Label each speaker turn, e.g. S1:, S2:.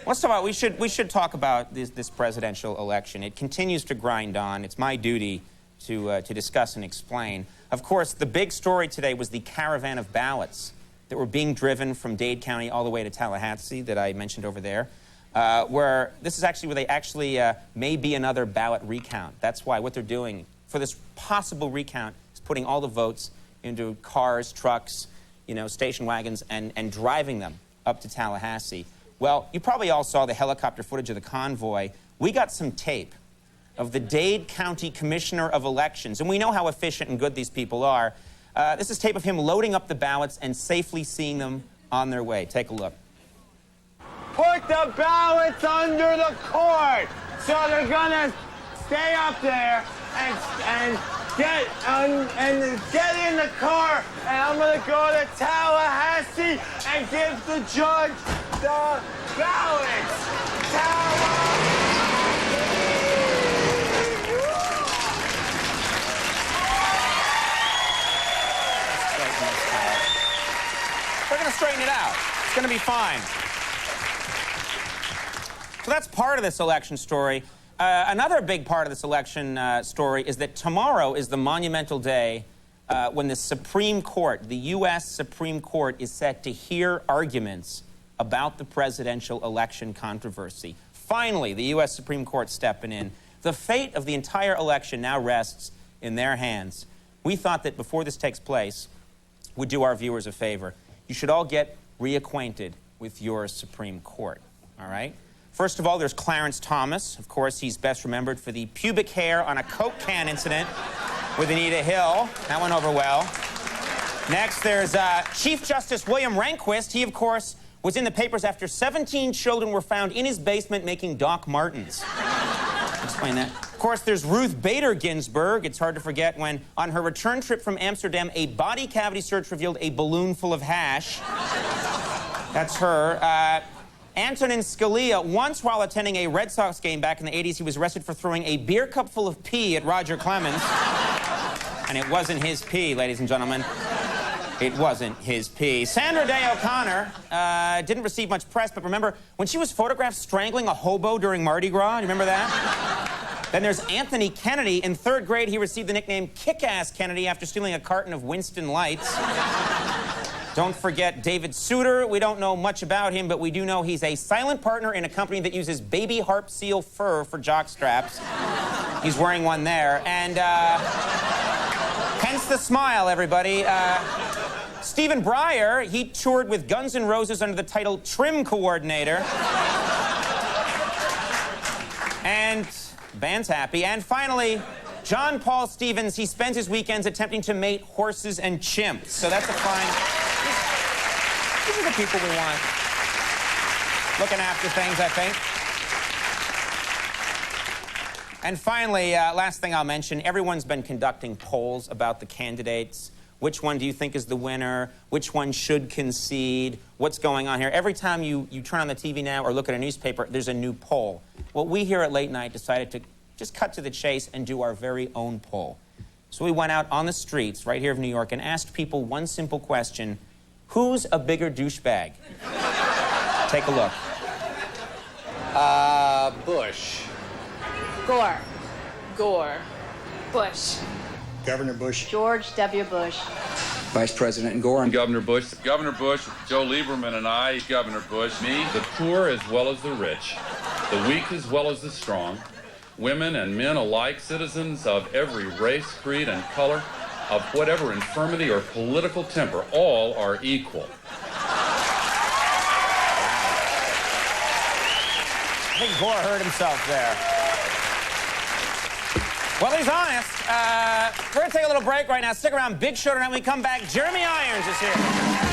S1: Let's talk about, we should talk about this presidential election. It continues to grind on. It's my duty to discuss and explain. Of course, the big story today was the caravan of ballots that were being driven from Dade County all the way to Tallahassee that I mentioned over there, where this is actually where they actually may be another ballot recount. That's why what they're doing for this possible recount is putting all the votes into cars, trucks, you know, station wagons, and driving them up to Tallahassee. Well, you probably all saw the helicopter footage of the convoy. We got some tape of the Dade County Commissioner of Elections, and we know how efficient and good these people are. This is tape of him loading up the ballots and safely seeing them on their way. Take a look.
S2: Put the ballots under the court, so they're gonna stay up there and get in the car, and I'm gonna go to Tallahassee and give the judge the ballots.
S1: We're going to straighten it out. It's going to be fine. So that's part of this election story. Another big part of this election story is that tomorrow is the monumental day when the Supreme Court, the U.S. Supreme Court, is set to hear arguments about the presidential election controversy. Finally, the U.S. Supreme Court stepping in. The fate of the entire election now rests in their hands. We thought that before this takes place, we'd do our viewers a favor. You should all get reacquainted with your Supreme Court, all right? First of all, there's Clarence Thomas. Of course, he's best remembered for the pubic hair on a Coke can incident with Anita Hill. That went over well. Next, there's Chief Justice William Rehnquist. He, of course, was in the papers after 17 children were found in his basement making Doc Martens. Explain that. Of course, there's Ruth Bader Ginsburg. It's hard to forget when, on her return trip from Amsterdam, a body cavity search revealed a balloon full of hash. That's her. Antonin Scalia, once while attending a Red Sox game back in the 80s, he was arrested for throwing a beer cup full of pee at Roger Clemens. And it wasn't his pee, ladies and gentlemen. It wasn't his pee. Sandra Day O'Connor didn't receive much press, but remember when she was photographed strangling a hobo during Mardi Gras? You remember that? Then there's Anthony Kennedy. In 3rd grade, he received the nickname Kick-Ass Kennedy after stealing a carton of Winston Lights. Don't forget David Souter. We don't know much about him, but we do know he's a silent partner in a company that uses baby harp seal fur for jock straps. He's wearing one there. And hence the smile, everybody. Stephen Breyer, he toured with Guns N' Roses under the title Trim Coordinator. And band's happy. And finally, John Paul Stevens, he spends his weekends attempting to mate horses and chimps. So that's a fine... These are the people we want looking after things, I think. And finally, last thing I'll mention, everyone's been conducting polls about the candidates. Which one do you think is the winner? Which one should concede? What's going on here? Every time you turn on the TV now or look at a newspaper, there's a new poll. Well, we here at Late Night decided to just cut to the chase and do our very own poll. So we went out on the streets right here of New York and asked people one simple question: who's a bigger douchebag? Take a look.
S3: Bush.
S4: Gore. Gore. Bush.
S5: Governor Bush.
S4: George W. Bush.
S6: Vice President Gore.
S7: Governor Bush. Governor Bush, Joe Lieberman and I, Governor Bush, me, the poor as well as the rich, the weak as well as the strong, women and men alike, citizens of every race, creed, and color, of whatever infirmity or political temper, all are equal.
S1: I think Gore heard himself there. Well, he's honest. We're going to take a little break right now. Stick around. Big show tonight. When we come back, Jeremy Irons is here.